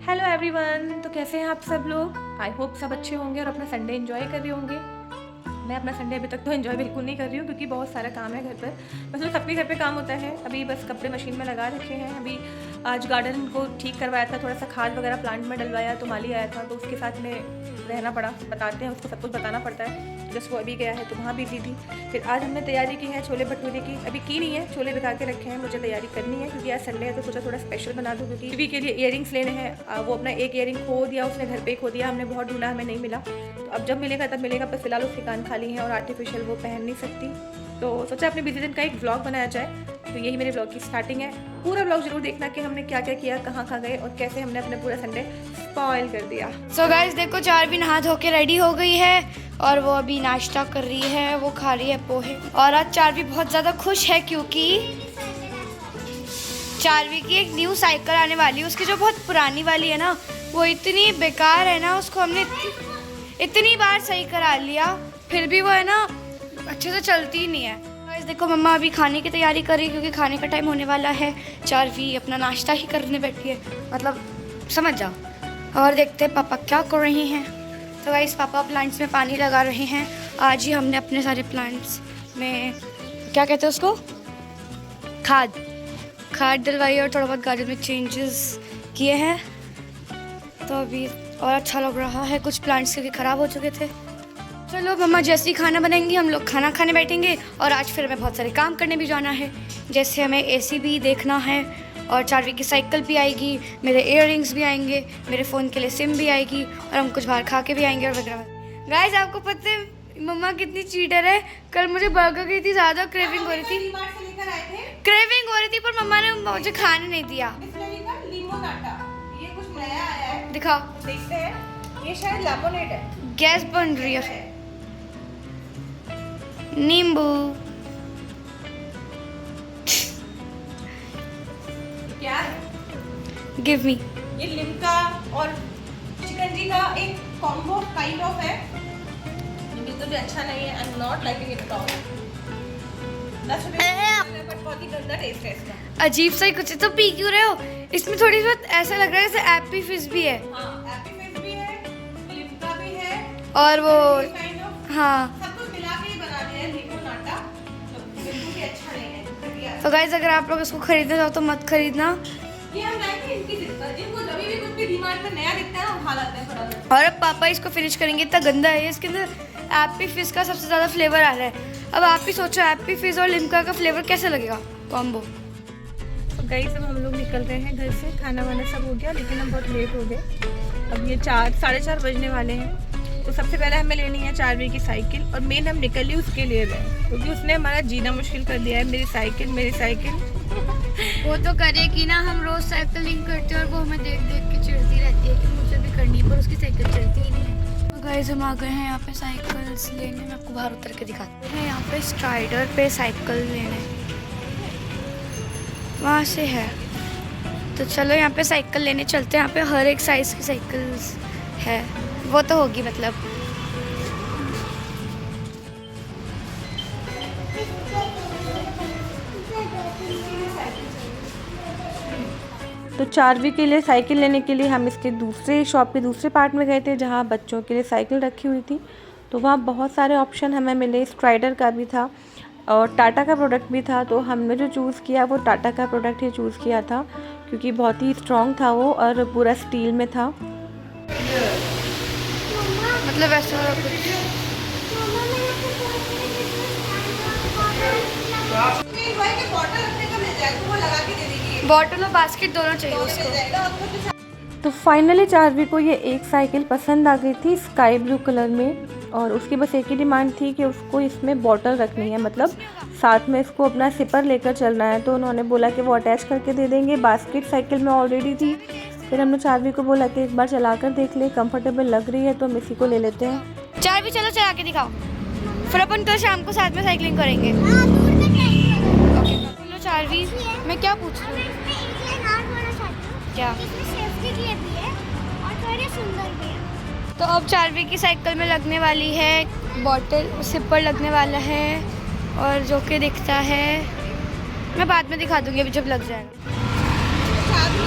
Hello everyone. तो कैसे हैं आप सब लोग? आई होप सब अच्छे होंगे और अपना संडे एंजॉय कर रहे होंगे। मैं अपना संडे अभी तक तो एंजॉय बिल्कुल नहीं कर रही हूँ क्योंकि बहुत सारा काम है घर पर। मतलब सबके घर पे काम होता है। अभी बस कपड़े मशीन में लगा रखे हैं। अभी आज गार्डन को ठीक करवाया था, थोड़ा सा खाद वगैरह प्लांट में डलवाया, तो माली आया था तो उसके साथ में रहना पड़ा। बताते हैं उसको, सब कुछ बताना पड़ता है। जस्ट वो अभी गया है तो वहाँ बिजी थी। फिर आज हमने तैयारी की है छोले भटूरे की। अभी की नहीं है, छोले भिगा के रखे हैं, मुझे तैयारी करनी है क्योंकि आज संडे है तो सोचा थोड़ा स्पेशल बना दूँ। क्योंकि टीवी के लिए इयरिंग्स लेने हैं। वो अपना एक इयरिंग खो दिया उसने, घर पे खो दिया। हमने बहुत ढूंढा, हमें नहीं मिला। तो अब जब मिलेगा तब मिलेगा, पर फिलहाल उसके कान खाली हैं और आर्टिफिशियल वो पहन नहीं सकती। तो सोचा अपने बिजी दिन का एक व्लॉग बनाया जाए। तो यही मेरे व्लॉग की स्टार्टिंग है। पूरा व्लॉग जरूर देखना कि हमने क्या क्या किया, कहाँ कहाँ गए और कैसे हमने अपना पूरा संडे स्पॉइल कर दिया। सो गाइस देखो, चारवी नहा धो के रेडी हो गई है और वो अभी नाश्ता कर रही है। वो खा रही है पोहे। और आज चारवी बहुत ज़्यादा खुश है क्योंकि चारवी की एक न्यू साइकिल आने वाली है। उसकी जो बहुत पुरानी वाली है ना, वो इतनी बेकार है ना, उसको हमने इतनी बार सही करा लिया फिर भी वो है ना अच्छे से चलती ही नहीं है। गाइस देखो, मम्मा अभी खाने की तैयारी कर रही है क्योंकि खाने का टाइम होने वाला है। चारवी अपना नाश्ता ही करने बैठी है, मतलब समझ जाओ। और देखते हैं पापा क्या कर रहे हैं। तो गाइस पापा प्लांट्स में पानी लगा रहे हैं। आज ही हमने अपने सारे प्लांट्स में क्या कहते हैं उसको, खाद डलवाई और थोड़ा बहुत गार्डन में चेंजेस किए हैं। तो अभी और अच्छा लग रहा है। कुछ प्लांट्स क्योंकि ख़राब हो चुके थे। चलो मम्मा जैसे ही खाना बनाएंगी हम लोग खाना खाने बैठेंगे। और आज फिर हमें बहुत सारे काम करने भी जाना है, जैसे हमें एसी भी देखना है और चारवी की साइकिल भी आएगी, मेरे इयररिंग्स भी आएंगे, मेरे फ़ोन के लिए सिम भी आएगी और हम कुछ बाहर खा के भी आएंगे और वगैरह। गाइस आपको पता है मम्मा कितनी चीटर है। कल मुझे बर्गर की इतनी ज़्यादा क्रेविंग हो रही थी, पर मम्मा ने मुझे खाने नहीं दिया। ये कुछ नया आया है, दिखाओ, देखते हैं। ये शायद लेमोनेड है। गैस बन रही है। नींबू क्या है? Give me. ये लिम्का और चिकनजी का एक कॉम्बो काइंड ऑफ है। बिल्कुल भी अच्छा नहीं है। I am not liking it at all. But बहुत ही गंदा टेस्ट है इसका। अजीब सा ही कुछ है। तो पी क्यों रहे हो? इसमें थोड़ी बहुत ऐसा लग रहा है जैसे एप्पी फिज भी है। हाँ, एप्पी फिज भी है, लिम्का भी है और वो काइंड ऑफ, हाँ। सब कुछ मिला के ही बना दिया है लिमोनाटा। तो बिल्कुल भी अच्छा नहीं है, घटिया। तो गाइस अगर आप लोग इसको खरीदना चाहो तो मत खरीदना। ये हम लाए थे इनकी दिक्कत, जिनको जब भी कुछ भी डिमांड में नया दिखता है ना उठा लाते हैं फटाफट। और अब पापा इसको फिनिश करेंगे। इतना गंदा है इसके अंदर। एप्पी फिज का सबसे ज़्यादा फ्लेवर आ रहा है। अब आप ही सोचो एप्पी फिज और लिम्का का फ्लेवर कैसे लगेगा कॉम्बो। तो गाइस अब हम लोग निकल रहे हैं घर से। खाना वाना सब हो गया लेकिन हम बहुत लेट हो गए। अब ये 4-4:30 बजने वाले हैं। तो सबसे पहले हमें लेनी है चारवी की साइकिल और मेन हम निकल ही उसके लिए रहे क्योंकि उसने हमारा जीना मुश्किल कर दिया है। मेरी साइकिल वो तो करेगी ना, हम रोज साइकिलिंग करते हैं और वो हमें देख देख के चिढ़ती रहती है कि मुझे भी करनी है, पर उसकी साइकिल चलती ही नहीं है। तो गाइस हम आ गए हैं यहाँ पे साइकिल्स लेने। मैं आपको बाहर उतर के दिखाती हूँ। यहाँ पे स्ट्राइडर पे साइकिल लेने वहाँ से है। तो चलो यहाँ पे साइकिल लेने चलते हैं। यहाँ पे हर एक साइज़ की साइकिल्स है, वो तो होगी मतलब। तो चारवी के लिए साइकिल लेने के लिए हम इसके दूसरे शॉप के दूसरे पार्ट में गए थे जहाँ बच्चों के लिए साइकिल रखी हुई थी। तो वहाँ बहुत सारे ऑप्शन हमें मिले। स्ट्राइडर का भी था और टाटा का प्रोडक्ट भी था। तो हमने जो चूज़ किया वो टाटा का प्रोडक्ट ही चूज़ किया था क्योंकि बहुत ही स्ट्रॉन्ग था वो और पूरा स्टील में था। मतलब ऐसा कुछ बॉटल और बास्केट दोनों चाहिए उसको। तो फाइनली चारवी को ये एक साइकिल पसंद आ गई थी स्काई ब्लू कलर में और उसकी बस एक ही डिमांड थी कि उसको इसमें बॉटल रखनी है, मतलब साथ में इसको अपना सिपर लेकर चलना है। तो उन्होंने बोला कि वो अटैच करके दे देंगे। बास्केट साइकिल में ऑलरेडी थी। फिर हमने चारवी को बोला कि एक बार चला कर देख ले, कंफर्टेबल लग रही है तो हम इसी को ले लेते हैं। चारवी चलो चला के दिखाओ, फिर अपन कल शाम को साथ में साइकिलिंग करेंगे। ओके बोलो चारवी, मैं क्या पूछ रही हूँ? क्या? तो अब चारवी की साइकिल में लगने वाली है बॉटल, सिपर लगने वाला है और जो कि दिखता है, मैं बाद में दिखा दूंगी अभी जब लग जाएगा।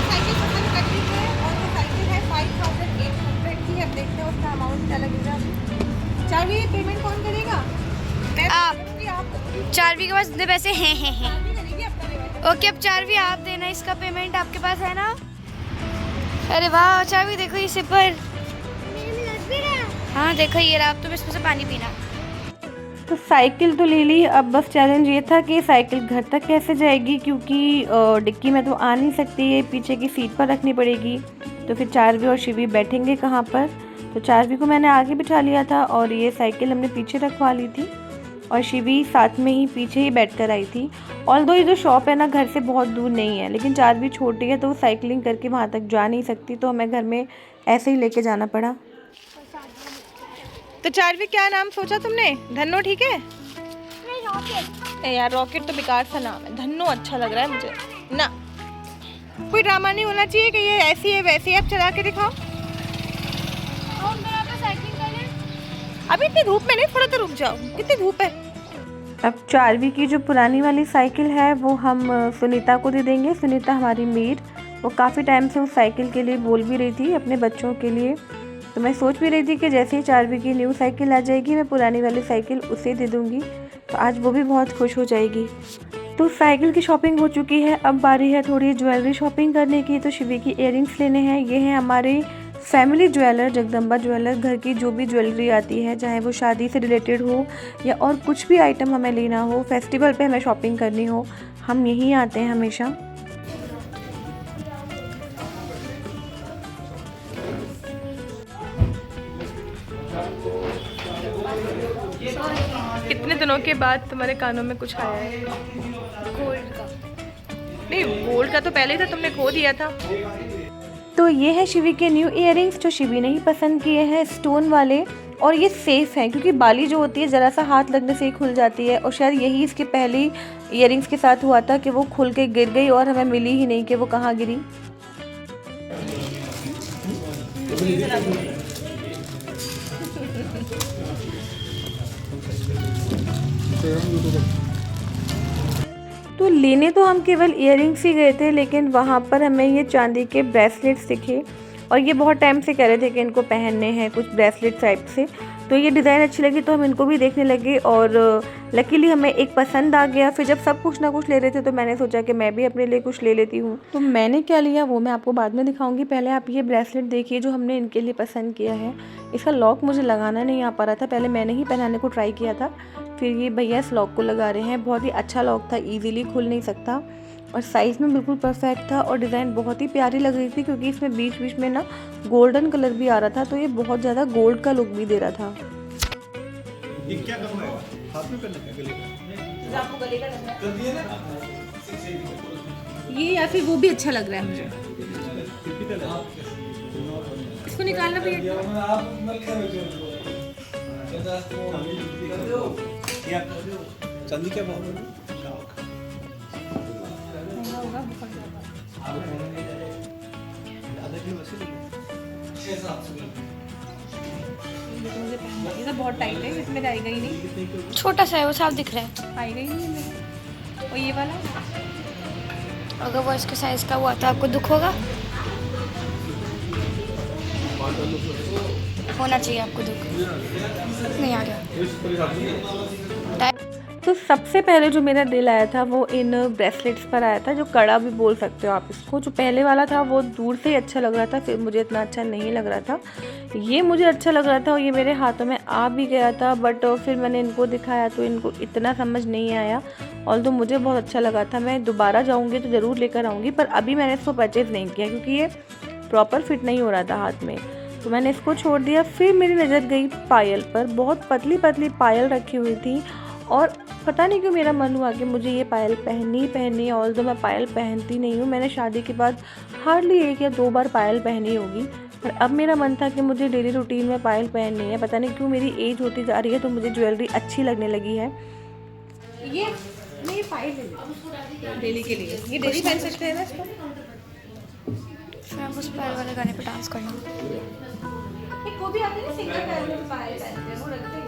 साइकिल पसंद करती है और वो साइकिल चार्वी पेमेंट कौन करेगा? मैं आप। करूंगी, आप करोगी? चार्वी के पास इतने पैसे हैं। चार्वी करेगी अपना पेमेंट। ओके, अब चार्वी आप देना इसका पेमेंट, आपके पास है ना? अरे वाह, चार्वी देखो ये सिपर। हाँ देखो ये रहा, अब तुम इसमें से पानी पीना। तो साइकिल तो ले ली, अब बस चैलेंज ये था कि साइकिल घर तक कैसे जाएगी, क्योंकि डिक्की में तो आ नहीं सकती है, पीछे की सीट पर रखनी पड़ेगी। तो फिर चार्वी और शिवी बैठेंगे कहाँ पर? तो चार्वी को मैंने आगे बिठा लिया था और ये साइकिल हमने पीछे रखवा ली थी और शिवी साथ में ही पीछे ही बैठ कर आई थी। ऑल्दो ये जो शॉप है ना घर से बहुत दूर नहीं है, लेकिन चार्वी छोटी है तो वो साइकिलिंग करके वहाँ तक जा नहीं सकती, तो हमें घर में ऐसे ही लेके जाना पड़ा। तो चार्वी क्या नाम सोचा तुमने? धन्नो ठीक है? ए यार रॉकेट तो बेकार सा नाम है, धन्नो अच्छा लग रहा है मुझे ना। कोई ड्रामा नहीं होना चाहिए कि ये ऐसी है वैसी है। अब चला के दिखाओ। अभी इतनी धूप में नहीं, थोड़ा तो रुक जाओ, कितनी धूप है। अब चार्वी की जो पुरानी वाली साइकिल है वो हम सुनीता को दे देंगे। सुनीता हमारी मेड, वो काफ़ी टाइम से उस साइकिल के लिए बोल भी रही थी अपने बच्चों के लिए। तो मैं सोच भी रही थी कि जैसे ही चार्वी की न्यू साइकिल आ जाएगी मैं पुरानी वाली साइकिल उसे दे दूँगी, तो आज वो भी बहुत खुश हो जाएगी। तो साइकिल की शॉपिंग हो चुकी है, अब बारी है थोड़ी ज्वेलरी शॉपिंग करने की। तो शिवी की इयररिंग्स लेने हैं। ये हैं हमारे फैमिली ज्वेलर, जगदम्बा ज्वेलर। घर की जो भी ज्वेलरी आती है, चाहे वो शादी से रिलेटेड हो या और कुछ भी आइटम हमें लेना हो, फेस्टिवल पे हमें शॉपिंग करनी हो, हम यहीं आते हैं हमेशा। कितने दिनों के बाद तुम्हारे कानों में कुछ आया है? गोल्ड का। नहीं, गोल्ड का तो पहले ही था, तुमने खो दिया था। तो ये है शिवी के न्यू इयररिंग्स जो शिवी ने ही पसंद किए हैं, स्टोन वाले। और ये सेफ़ है क्योंकि बाली जो होती है ज़रा सा हाथ लगने से ही खुल जाती है, और शायद यही इसके पहली इयररिंग्स के साथ हुआ था कि वो खुल के गिर गई और हमें मिली ही नहीं कि वो कहाँ गिरी। तो लेने तो हम केवल इयररिंग्स ही गए थे, लेकिन वहाँ पर हमें ये चांदी के ब्रेसलेट्स दिखे और ये बहुत टाइम से कह रहे थे कि इनको पहनने हैं, कुछ ब्रेसलेट टाइप से। तो ये डिज़ाइन अच्छी लगी तो हम इनको भी देखने लगे और लकीली हमें एक पसंद आ गया। फिर जब सब कुछ ना कुछ ले रहे थे तो मैंने सोचा कि मैं भी अपने लिए कुछ ले लेती हूँ। तो मैंने क्या लिया वो मैं आपको बाद में दिखाऊंगी। पहले आप ये ब्रेसलेट देखिए जो हमने इनके लिए पसंद किया है। इसका लॉक मुझे लगाना नहीं आ पा रहा था, पहले मैंने ही पहनाने को ट्राई किया था, फिर ये भैया इस लॉक को लगा रहे हैं। बहुत ही अच्छा लॉक था, ईजिली खुल नहीं सकता और साइज़ में बिल्कुल परफेक्ट था और डिज़ाइन बहुत ही प्यारी लग रही थी क्योंकि इसमें बीच बीच में ना गोल्डन कलर भी आ रहा था, तो ये बहुत ज़्यादा गोल्ड का लुक भी दे रहा था। ये क्या करना है? हाथ में करना है गले का? आपको गले का लग रहा है ये या फिर वो भी अच्छा लग रहा है मुझे। इसको निकालना भी चांदी क्या भाव है? ये तो बहुत टाइट है, इसमें आएगा ही नहीं। छोटा सा है वो, साफ दिख रहा है। आएगा ही नहीं इसमें। और ये वाला अगर वो इसके साइज का हुआ तो आपको दुख होगा, होना चाहिए आपको दुख। नहीं आ गया। तो सबसे पहले जो मेरा दिल आया था वो इन ब्रेसलेट्स पर आया था, जो कड़ा भी बोल सकते हो आप इसको। जो पहले वाला था वो दूर से ही अच्छा लग रहा था, फिर मुझे इतना अच्छा नहीं लग रहा था। ये मुझे अच्छा लग रहा था और ये मेरे हाथों में आ भी गया था, बट फिर मैंने इनको दिखाया तो इनको इतना समझ नहीं आया। ऑल्दो मुझे बहुत अच्छा लगा था, मैं दोबारा जाऊँगी तो ज़रूर लेकर आऊँगी, पर अभी मैंने इसको परचेज़ नहीं किया क्योंकि ये प्रॉपर फिट नहीं हो रहा था हाथ में, तो मैंने इसको छोड़ दिया। फिर मेरी नज़र गई पायल पर, बहुत पतली पतली पायल रखी हुई थी और पता नहीं क्यों मेरा मन हुआ कि मुझे ये पायल पहननी ही पहननी है। ऑल्दो मैं पायल पहनती नहीं हूँ, मैंने शादी के बाद हार्डली 1 या 2 बार पायल पहनी होगी, पर अब मेरा मन था कि मुझे डेली रूटीन में पायल पहननी है। पता नहीं क्यों मेरी एज होती जा रही है तो मुझे ज्वेलरी अच्छी लगने लगी है। ये नहीं पायल डेली के लिए, ये डेली पहन सकते हैं ना इसको। फिर आप उस पायल वाले गाने पे डांस करना। एक वो भी आते हैं सिंगल पैर में पायल पहनते हैं, वो रखते हैं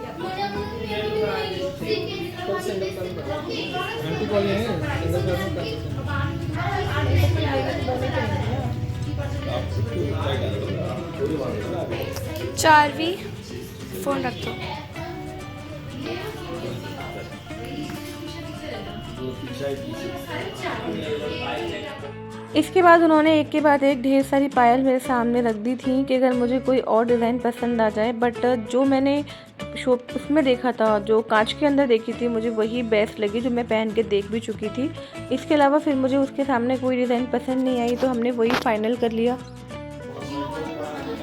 चार्वी फोन रख दो। इसके बाद उन्होंने एक के बाद एक ढेर सारी पायल मेरे सामने रख दी थी कि अगर मुझे कोई और डिज़ाइन पसंद आ जाए, बट जो मैंने शॉप उसमें देखा था, जो कांच के अंदर देखी थी, मुझे वही बेस्ट लगी, जो मैं पहन के देख भी चुकी थी। इसके अलावा फिर मुझे उसके सामने कोई डिज़ाइन पसंद नहीं आई, तो हमने वही फाइनल कर लिया।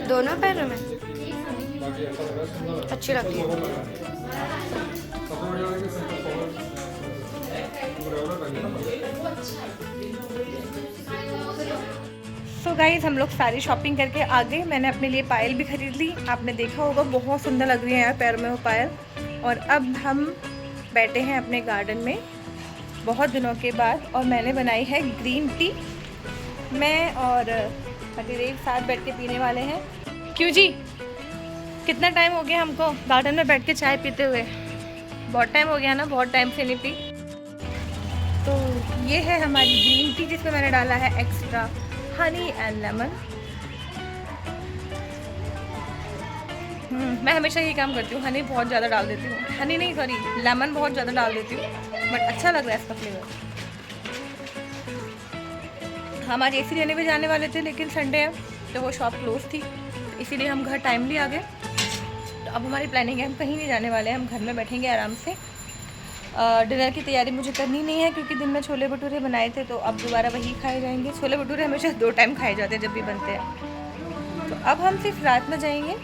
दोनों पैरों में अच्छी लगती है। सो गाइस, हम लोग सारी शॉपिंग करके आ गए। मैंने अपने लिए पायल भी खरीद ली, आपने देखा होगा बहुत सुंदर लग रही है यार पैर में वो पायल। और अब हम बैठे हैं अपने गार्डन में बहुत दिनों के बाद, और मैंने बनाई है ग्रीन टी। मैं और हटीदेव साथ बैठ के पीने वाले हैं। क्यों जी, कितना टाइम हो गया हमको गार्डन में बैठ के चाय पीते हुए? बहुत टाइम हो गया ना, बहुत टाइम से नहीं पी। तो ये है हमारी ग्रीन टी, जिसमें मैंने डाला है एक्स्ट्रा हनी एंड लेमन। मैं हमेशा यही काम करती हूँ, हनी बहुत ज़्यादा डाल देती हूँ, हनी नहीं सॉरी लेमन बहुत ज़्यादा डाल देती हूँ, बट अच्छा लग रहा है इसका फ्लेवर। हम आज एसी लेने भी जाने वाले थे, लेकिन संडे है तो वो शॉप क्लोज थी, इसीलिए हम घर टाइमली आ गए। तो अब हमारी प्लानिंग है, हम कहीं नहीं जाने वाले हैं, हम घर में बैठेंगे आराम से। डिनर की तैयारी मुझे करनी नहीं है, क्योंकि दिन में छोले भटूरे बनाए थे, तो अब दोबारा वही खाए जाएंगे। छोले भटूरे हमेशा 2 टाइम खाए जाते हैं जब भी बनते हैं। तो अब हम सिर्फ रात में जाएंगे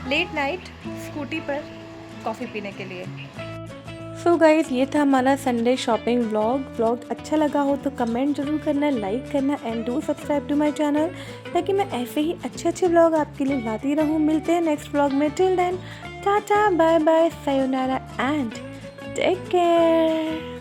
लेट नाइट स्कूटी पर कॉफ़ी पीने के लिए। सो गाइस, ये था हमारा संडे शॉपिंग व्लॉग अच्छा लगा हो तो कमेंट जरूर करना, लाइक करना and do subscribe to my channel, ताकि मैं ऐसे ही अच्छे व्लॉग आपके लिए लाती रहूँ। मिलते हैं नेक्स्ट व्लॉग में। Till then tata bye bye, sayonara and take care.